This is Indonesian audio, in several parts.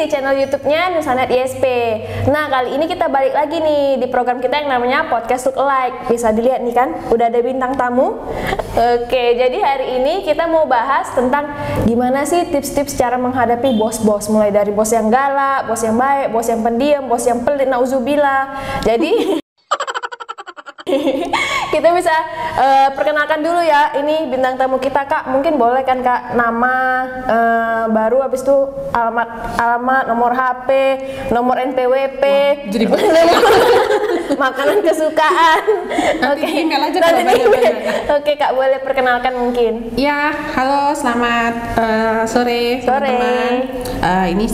di channel YouTube-nya Nusanet ISP. Nah, kali ini kita balik lagi nih di program kita yang namanya Podcast Look Alike. Bisa dilihat nih kan, udah ada bintang tamu. Oke, jadi hari ini kita mau bahas tentang gimana sih tips-tips cara menghadapi bos-bos. Mulai dari bos yang galak, bos yang baik, bos yang pendiam, bos yang pelit, nauzubillah. Jadi kita bisa perkenalkan dulu ya, ini bintang tamu kita Kak. Mungkin boleh kan Kak, nama, baru habis itu alamat, nomor HP, nomor NPWP, jadi makanan kesukaan. Oke, email aja kalau banyak. Oke Kak, boleh perkenalkan mungkin. Ya, halo, selamat sore teman-teman. Ini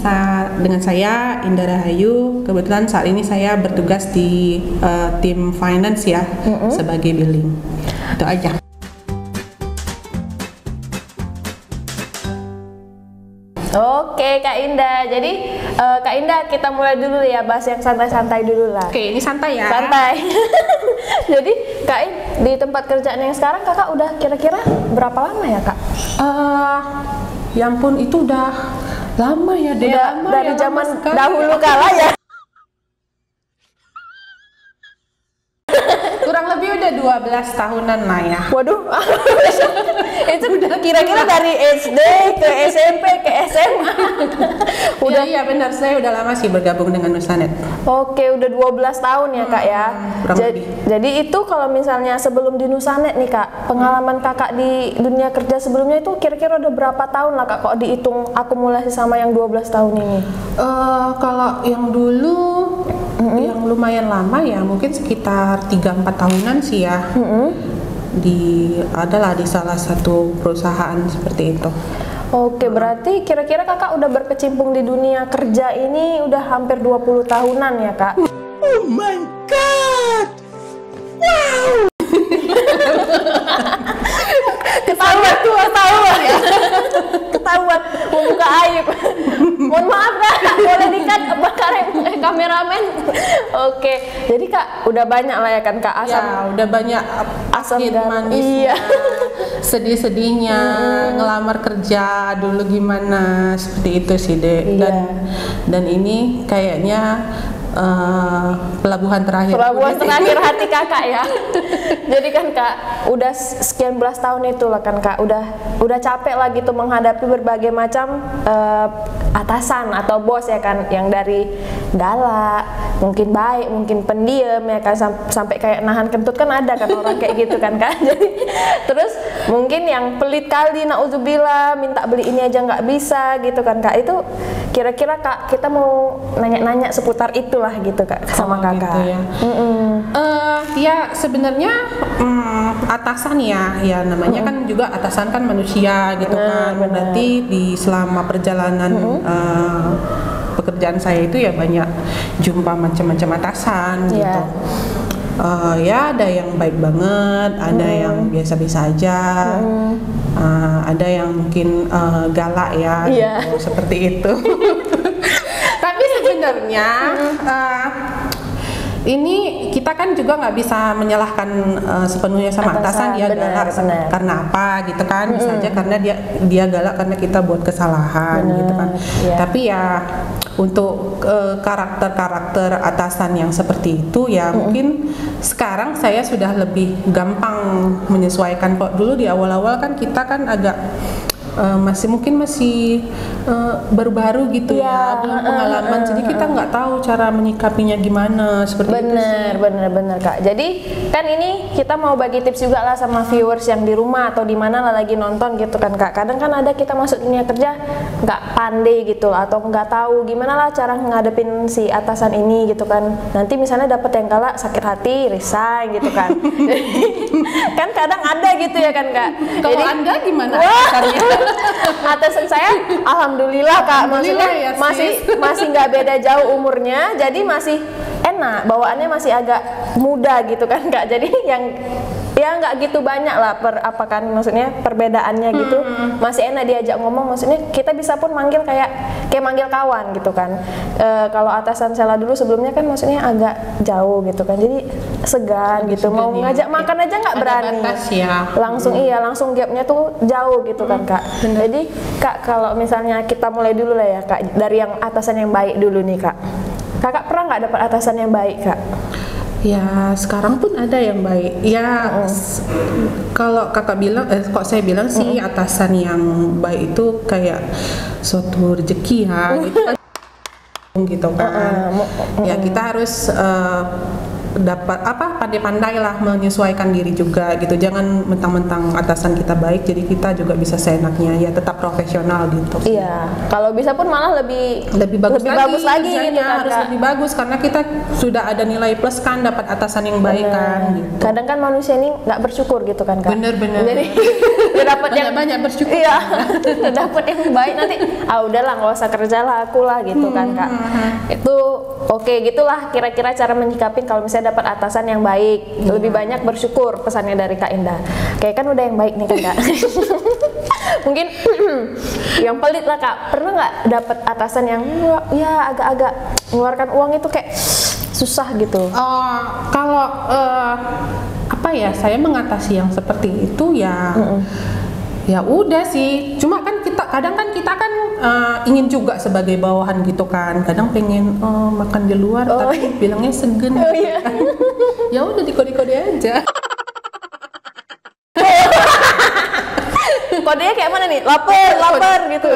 dengan saya Indah Rahayu. Kebetulan saat ini saya bertugas di tim finance ya, sebagai billing. Itu aja. Oke Kak Indah, jadi Kak Indah kita mulai dulu ya, bahas yang santai-santai dulu lah. Oke, ini santai ya. Santai. Jadi Kak di tempat kerjaan yang sekarang Kakak udah kira-kira berapa lama ya Kak? Ya ampun, itu udah lama ya, udah lama dari ya, zaman dahulu kala ya. Kurang lebih udah 12 tahunan lah ya. Waduh. Itu udah kira-kira dari SD ke SMP ke SMA. Udah iya benar, saya udah lama sih bergabung dengan Nusanet. Oke, udah 12 tahun ya Kak ya. Jadi itu kalau misalnya sebelum di Nusanet nih Kak, pengalaman Kakak di dunia kerja sebelumnya itu kira-kira udah berapa tahun lah Kak, kok dihitung akumulasi sama yang 12 tahun ini? Kalau yang dulu yang lumayan lama ya, mungkin sekitar 3-4 tahunan sih ya. Adalah di salah satu perusahaan seperti itu. Oke, berarti kira-kira Kakak udah berkecimpung di dunia kerja ini udah hampir 20 tahunan ya Kak? Oh my god! Wow! Ketahuan ya. Ketahuan membuka aib. Mohon maaf Kak, boleh dikat kameramen. Oke, jadi Kak udah banyak lah ya kan Kak asam. Ya, udah banyak asam manisnya, sedih-sedihnya, ngelamar kerja dulu gimana, seperti itu sih Dek. Dan ini kayaknya pelabuhan terakhir hati Kakak ya. Jadi kan Kak udah sekian belas tahun itu lah kan Kak, udah capek lagi tuh menghadapi berbagai macam atasan atau bos ya kan, yang dari galak, mungkin baik, mungkin pendiam ya kan, sampai kayak nahan kentut kan ada kan orang kayak gitu kan Kak. Jadi terus mungkin yang pelit kali, nauzubillah, minta beli ini aja nggak bisa gitu kan Kak. Itu kira-kira Kak kita mau nanya-nanya seputar itulah gitu Kak sama Kakak. Gitu ya. Ya sebenarnya atasan ya namanya kan juga atasan kan manusia gitu kan. Berarti di selama perjalanan pekerjaan saya itu ya banyak jumpa macam-macam atasan gitu. Ya ada yang baik banget, ada yang biasa-biasa aja, ada yang mungkin galak ya, gitu, seperti itu. Tapi sebenarnya ini kita kan juga nggak bisa menyalahkan sepenuhnya sama atasan dia galak karena apa gitu kan, bisa aja karena dia galak karena kita buat kesalahan gitu kan. Tapi ya untuk karakter atasan yang seperti itu ya mungkin sekarang saya sudah lebih gampang menyesuaikan. Kok dulu di awal-awal kan kita kan agak masih baru-baru gitu ya, belum pengalaman, jadi kita nggak tahu cara menyikapinya gimana, seperti itu sih. Bener Kak. Jadi kan ini kita mau bagi tips juga lah sama viewers yang di rumah atau di mana lah lagi nonton gitu kan Kak. Kadang kan ada kita masuk dunia kerja nggak pandai gitu atau nggak tahu gimana lah cara ngadepin si atasan ini gitu kan. Nanti misalnya dapet yang galak, sakit hati, resign gitu kan. Kan kadang ada gitu ya kan Kak. Kalau Anda gimana? Atasan saya alhamdulillah Kak, maksudnya ya, masih nggak beda jauh umurnya, jadi masih enak, bawaannya masih agak muda gitu kan Kak. Jadi yang ya nggak gitu banyak lah apa kan maksudnya perbedaannya gitu, masih enak diajak ngomong, maksudnya kita bisa pun manggil kayak manggil kawan gitu kan. Kalau atasan Sela dulu sebelumnya kan maksudnya agak jauh gitu kan, jadi segan gitu, mau ngajak makan aja nggak berani, langsung gapnya tuh jauh gitu kan Kak. Jadi Kak, kalau misalnya kita mulai dulu lah ya Kak, dari yang atasan yang baik dulu nih Kak. Kakak pernah nggak dapat atasan yang baik Kak? Ya sekarang pun ada yang baik. Ya kalau kakak bilang, kok saya bilang sih atasan yang baik itu kayak suatu rezeki ya, gitu kan. Ya kita harus dapat pandai-pandai lah menyesuaikan diri juga gitu. Jangan mentang-mentang atasan kita baik jadi kita juga bisa seenaknya, ya tetap profesional gitu. Iya, kalau bisa pun malah lebih bagus lagi gitu kan, harus lebih bagus karena kita sudah ada nilai plus kan, dapat atasan yang baik kan gitu. Kadang kan manusia ini nggak bersyukur gitu kan Kak. Bener. Jadi dapat yang banyak bersyukur. Iya, dapat yang baik nanti udahlah nggak usah kerja lah aku lah gitu kan Kak. Itu oke, gitulah kira-kira cara menyikapin kalau misalnya dapat atasan yang baik. Lebih banyak bersyukur, pesannya dari Kak Indah. Kayak kan udah yang baik nih kan Kak. Mungkin yang pelit lah Kak. Pernah nggak dapat atasan yang ya agak-agak mengeluarkan uang itu kayak susah gitu? Kalau apa ya, saya mengatasi yang seperti itu ya. Ya udah sih, cuma kan kadang kita kan ingin juga sebagai bawahan gitu kan, kadang pengen makan di luar tapi bilangnya segen gitu kan. Ya udah dikode-kode aja. Kodenya kayak mana nih? Lapar gitu.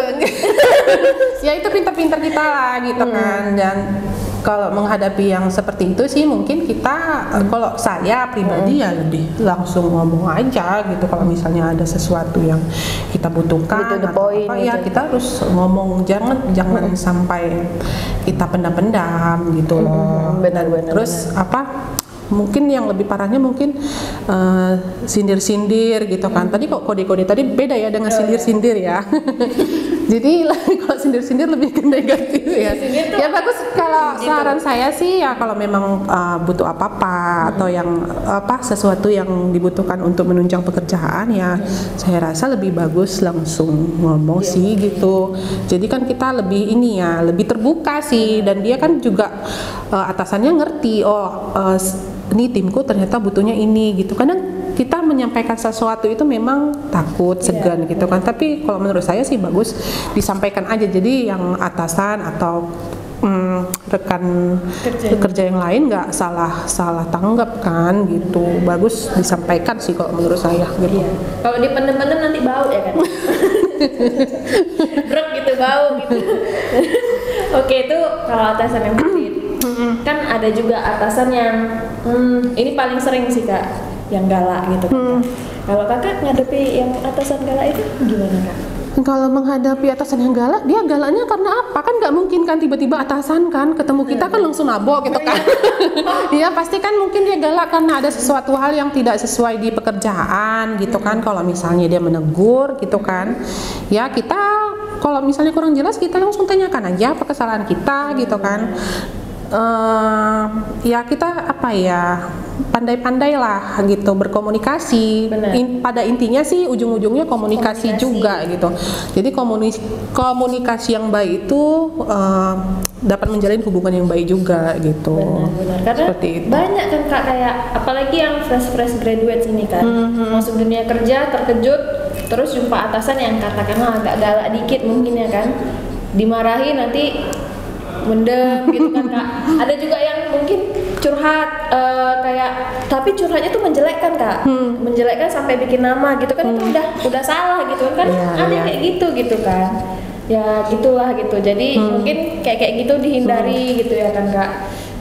Ya itu pintar-pintar kita lah gitu kan. Dan kalau menghadapi yang seperti itu sih mungkin kita kalau saya pribadi ya lebih langsung ngomong aja gitu. Kalau misalnya ada sesuatu yang kita butuhkan atau apa gitu, ya kita harus ngomong, jangan sampai kita pendam-pendam gitu loh. Benar-benar. Terus mungkin yang lebih parahnya mungkin sindir-sindir gitu kan. Tadi kok kode-kode tadi beda ya dengan sindir-sindir ya. Jadi kalau sindir-sindir lebih ke negatif ya. Ya bagus, kalau saran saya sih ya kalau memang butuh apa-apa atau yang sesuatu yang dibutuhkan untuk menunjang pekerjaan ya saya rasa lebih bagus langsung ngomong sih gitu. Jadi kan kita lebih lebih terbuka sih, dan dia kan juga atasannya ngerti ini timku ternyata butuhnya ini gitu. Kadang kita menyampaikan sesuatu itu memang takut, segan gitu kan. Tapi kalau menurut saya sih bagus disampaikan aja. Jadi yang atasan atau rekan kerja yang lain nggak salah tanggap kan gitu. Bagus disampaikan sih kalau menurut saya gitu. Iya. Kalau dipendem-pendem nanti bau ya kan. Brek gitu, bau gitu. Oke, itu kalau atasan yang pelit. Kan ada juga atasan yang ini paling sering sih Kak, yang galak gitu kan. Kalau Kakak ngadepi yang atasan galak itu gimana Kak? Kalau menghadapi atasan yang galak, dia galaknya karena apa? Kan nggak mungkin kan tiba-tiba atasan kan ketemu kita kan langsung nabok gitu kan. Dia pasti kan mungkin dia galak karena ada sesuatu hal yang tidak sesuai di pekerjaan gitu kan. Kalau misalnya dia menegur gitu kan, ya kita kalau misalnya kurang jelas kita langsung tanyakan aja apa kesalahan kita gitu kan. Ya kita pandai-pandai lah gitu berkomunikasi. Pada intinya sih ujung-ujungnya komunikasi juga gitu. Jadi komunikasi yang baik itu dapat menjalin hubungan yang baik juga gitu. Benar. Karena seperti itu. Banyak kan Kak, kayak apalagi yang fresh graduate ini kan, masuk dunia kerja terkejut terus jumpa atasan yang katakanlah agak galak dikit mungkin ya kan, dimarahi nanti mendem gitu kan Kak. Ada juga yang mungkin curhat tapi curhatnya tuh menjelekkan Kak, menjelekkan sampai bikin nama gitu kan. Itu udah salah gitu kan. Ada kayak gitu kan. Ya gitulah gitu. Jadi mungkin kayak gitu dihindari gitu ya kan Kak.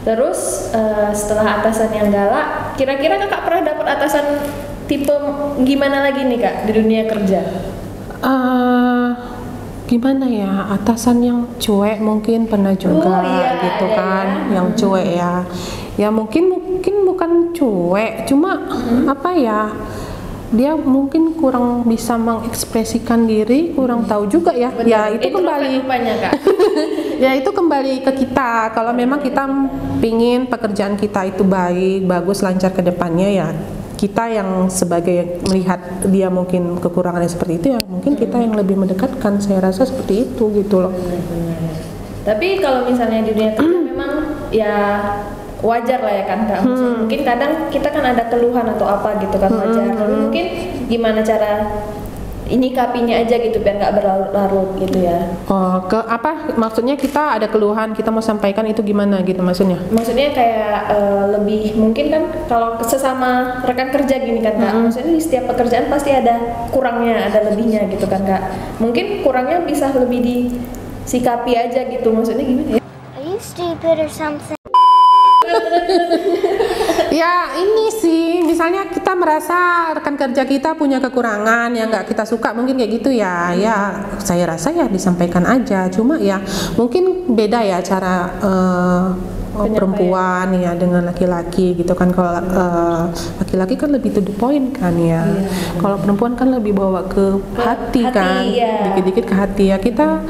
Terus setelah atasan yang galak, kira-kira Kakak pernah dapat atasan tipe gimana lagi nih Kak di dunia kerja? Gimana ya, atasan yang cuek mungkin pernah juga gitu kan, yang cuek ya mungkin bukan cuek, cuma dia mungkin kurang bisa mengekspresikan diri, kurang tahu juga ya. Ya itu kembali Kak. Ya itu kembali ke kita. Kalau memang kita pingin pekerjaan kita itu baik, bagus, lancar ke depannya ya kita yang sebagai melihat dia mungkin kekurangannya seperti itu, ya mungkin kita yang lebih mendekatkan, saya rasa seperti itu gitu loh. Tapi kalau misalnya di dunia kerja memang ya wajar lah ya kan Kak. Mungkin kadang kita kan ada keluhan atau apa gitu kan, wajar. Tapi mungkin gimana cara nyikapinya aja gitu biar nggak berlarut-larut gitu ya. Oh, ke apa maksudnya kita ada keluhan kita mau sampaikan itu gimana gitu maksudnya? Maksudnya kayak lebih mungkin kan kalau sesama rekan kerja gini kan Kak. Maksudnya di setiap pekerjaan pasti ada kurangnya, ada lebihnya gitu kan Kak. Mungkin kurangnya bisa lebih disikapi aja gitu. Maksudnya gimana ya? Are you stupid or something? Ya ini sih, misalnya kita merasa rekan kerja kita punya kekurangan yang nggak kita suka, mungkin kayak gitu ya. Ya saya rasa ya disampaikan aja. Cuma ya mungkin beda ya cara perempuan ya dengan laki-laki gitu kan. Kalau laki-laki kan lebih to the point kan ya. Kalau perempuan kan lebih bawa ke hati kan, dikit-dikit ke hati ya. Kita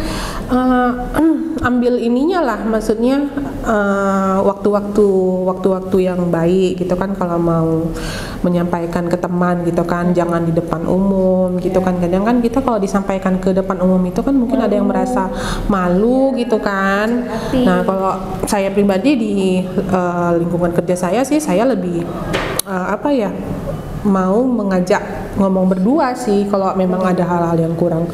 ambil ininya lah, maksudnya waktu-waktu yang baik gitu kan, kalau mau menyampaikan ke teman gitu kan, jangan di depan umum gitu kan. Kadang kan kita kalau disampaikan ke depan umum itu kan mungkin ada yang merasa malu gitu kan. Nah kalau saya pribadi di lingkungan kerja saya sih, saya lebih apa ya, mau mengajak ngomong berdua sih kalau memang ada hal-hal yang kurang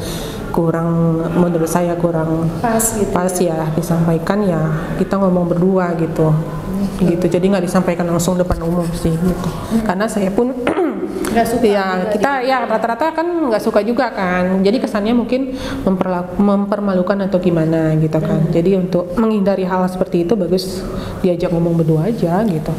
menurut saya kurang pas ya disampaikan, ya kita ngomong berdua gitu. Gitu, jadi nggak disampaikan langsung depan umum sih gitu. Karena saya pun nggak suka ya, kita ya rata-rata kan nggak suka juga kan, jadi kesannya mungkin mempermalukan atau gimana gitu kan. Jadi untuk menghindari hal seperti itu bagus diajak ngomong berdua aja gitu.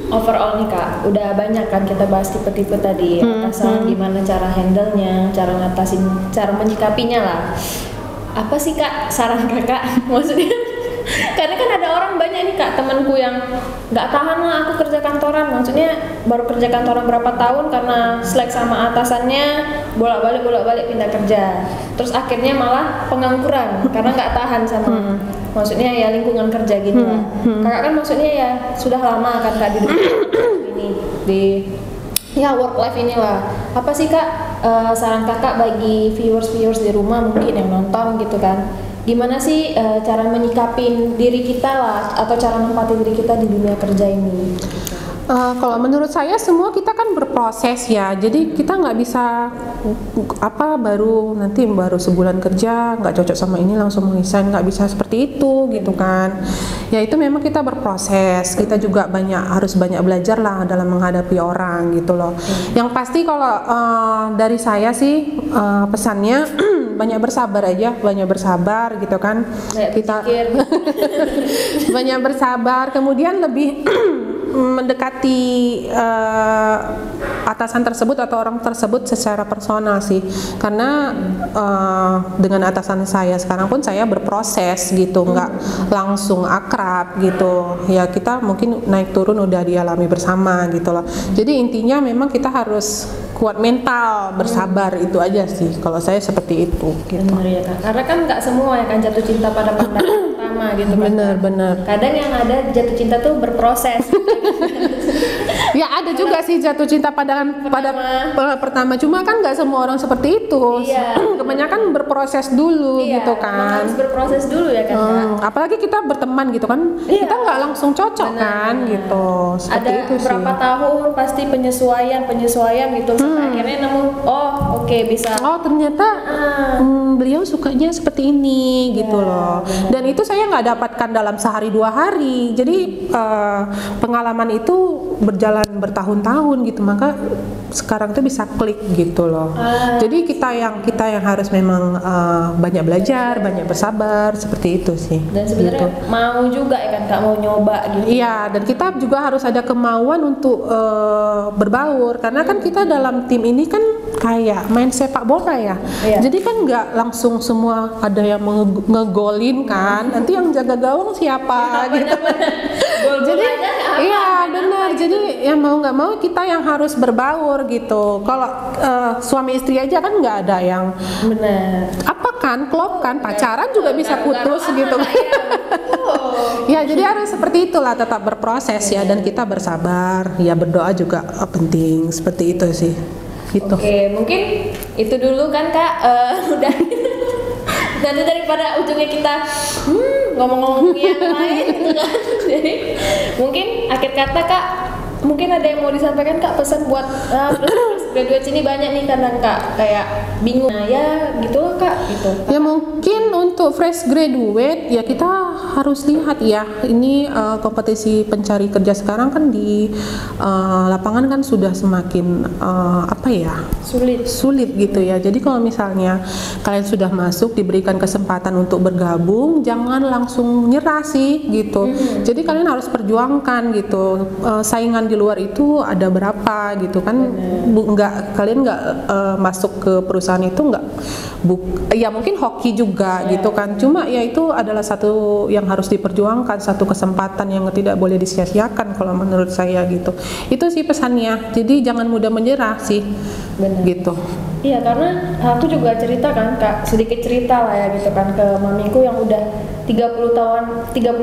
Overall nih Kak, udah banyak kan kita bahas tipe-tipe tadi, atasan gimana cara handle-nya, cara ngatasin, cara menyikapinya lah. Apa sih Kak saran Kakak? Maksudnya karena kan ada orang banyak nih Kak, temanku yang nggak tahan lah aku kerja kantoran, maksudnya baru kerja kantoran berapa tahun karena slack sama atasannya, bolak-balik pindah kerja, terus akhirnya malah pengangguran karena nggak tahan sama maksudnya ya lingkungan kerja gitu lah. Kakak kan maksudnya ya sudah lama kan Kak di ini di ya work life inilah. Apa sih Kak saran Kakak bagi viewers di rumah mungkin yang nonton gitu kan? Gimana sih cara menyikapin diri kita lah, atau cara menempati diri kita di dunia kerja ini? Kalau menurut saya semua kita kan berproses ya, jadi kita nggak bisa baru sebulan kerja nggak cocok sama ini langsung resign, nggak bisa seperti itu gitu kan. Ya itu memang kita berproses, kita juga harus banyak belajar lah dalam menghadapi orang gitu loh. Yang pasti kalau dari saya sih pesannya banyak bersabar aja, banyak bersabar gitu kan. Kita banyak bersabar, kemudian lebih mendekati atasan tersebut atau orang tersebut secara personal sih, karena dengan atasan saya sekarang pun saya berproses gitu, nggak langsung akrab gitu ya, kita mungkin naik turun udah dialami bersama gitu loh. Jadi intinya memang kita harus kuat mental, bersabar, itu aja sih kalau saya seperti itu gitu. Benar ya Kak, karena kan nggak semua ya kan jatuh cinta pada pandangan pertama gitu kan. Benar. Kadang yang ada jatuh cinta tuh berproses. Ya ada juga sih jatuh cinta pada pertama, cuma kan nggak semua orang seperti itu. Kebanyakan berproses dulu gitu kan. Harus berproses dulu ya kan Kak. Apalagi kita berteman gitu kan, kita nggak langsung cocok kan gitu. Seperti ada itu sih. berapa tahun pasti penyesuaian gitu sampai akhirnya nemu oke, bisa. Oh ternyata beliau sukanya seperti ini gitu loh. Dan itu saya nggak dapatkan dalam sehari 2 hari. Jadi pengalaman itu berjalan bertahun-tahun gitu, maka sekarang tuh bisa klik gitu loh. Jadi kita yang harus memang banyak belajar, banyak bersabar, seperti itu sih. Dan sebenarnya gitu. Mau juga ya kan Kak, mau nyoba gitu. Iya, dan kita juga harus ada kemauan untuk berbaur, karena kan kita dalam tim ini kan kayak main sepak bola ya. Jadi kan nggak langsung semua ada yang ngegolin kan, nanti yang jaga gawang siapa gitu. Jadi iya benar. jadi ya mau nggak mau kita yang harus berbaur gitu. Kalau suami istri aja kan nggak ada yang Benar. apa kan, klop kan, pacaran juga bisa putus gitu. Ya jadi harus seperti itulah, tetap berproses ya, dan kita bersabar, ya berdoa juga penting, seperti itu sih. Gitu. Oke, mungkin itu dulu kan Kak, udah nanti daripada ujungnya kita ngomong-ngomong yang lain gitu kan. Jadi mungkin akhir kata Kak, mungkin ada yang mau disampaikan Kak, pesan buat fresh graduate ini banyak nih kadang Kak kayak bingung. Nah ya gitu loh Kak gitu. Ya mungkin untuk fresh graduate ya kita harus lihat ya, ini kompetisi pencari kerja sekarang kan di lapangan kan sudah semakin apa ya, sulit gitu ya. Jadi kalau misalnya kalian sudah masuk, diberikan kesempatan untuk bergabung, jangan langsung nyerah sih gitu. Jadi kalian harus perjuangkan gitu. Saingan di luar itu ada berapa gitu kan. Kalian nggak masuk ke perusahaan itu ya mungkin hoki juga gitu kan. Cuma ya itu adalah satu yang harus diperjuangkan, satu kesempatan yang tidak boleh disia-siakan kalau menurut saya gitu. Itu sih pesannya. Jadi jangan mudah menyerah sih. Benar. Gitu. Iya, karena aku juga cerita kan Kak, sedikit cerita lah ya gitu kan ke mamiku yang udah 30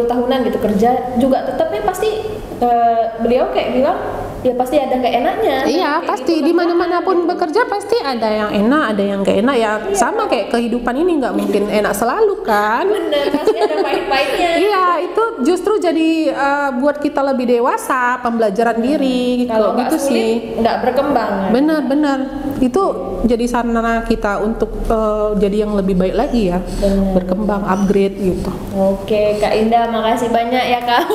tahunan gitu kerja, juga tetapnya pasti beliau kayak bilang ya pasti ada nggak enaknya. Iya, kayak pasti gitu di kan, mana-mana pun gitu. bekerja pasti ada yang enak, ada yang nggak enak ya. Iya. Sama kayak kehidupan ini, nggak mungkin enak selalu kan. Bener, pasti ada pahit-pahitnya. Iya, itu justru jadi buat kita lebih dewasa, pembelajaran diri Kalau gitu nggak sih. sulit, nggak berkembang. Ya. Benar-benar itu jadi sarana kita untuk jadi yang lebih baik lagi ya. Benar. Berkembang, upgrade gitu. Oke, Kak Indah, makasih banyak ya Kak.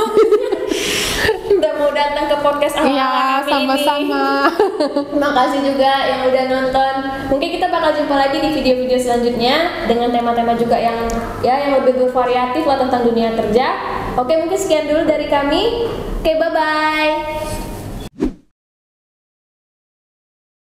Udah mau datang ke podcast ala-ala Iya, kami sama-sama. ini. Makasih juga yang udah nonton. Mungkin kita bakal jumpa lagi di video-video selanjutnya dengan tema-tema juga yang lebih bervariatif lah tentang dunia kerja. Oke, mungkin sekian dulu dari kami. Oke, bye-bye.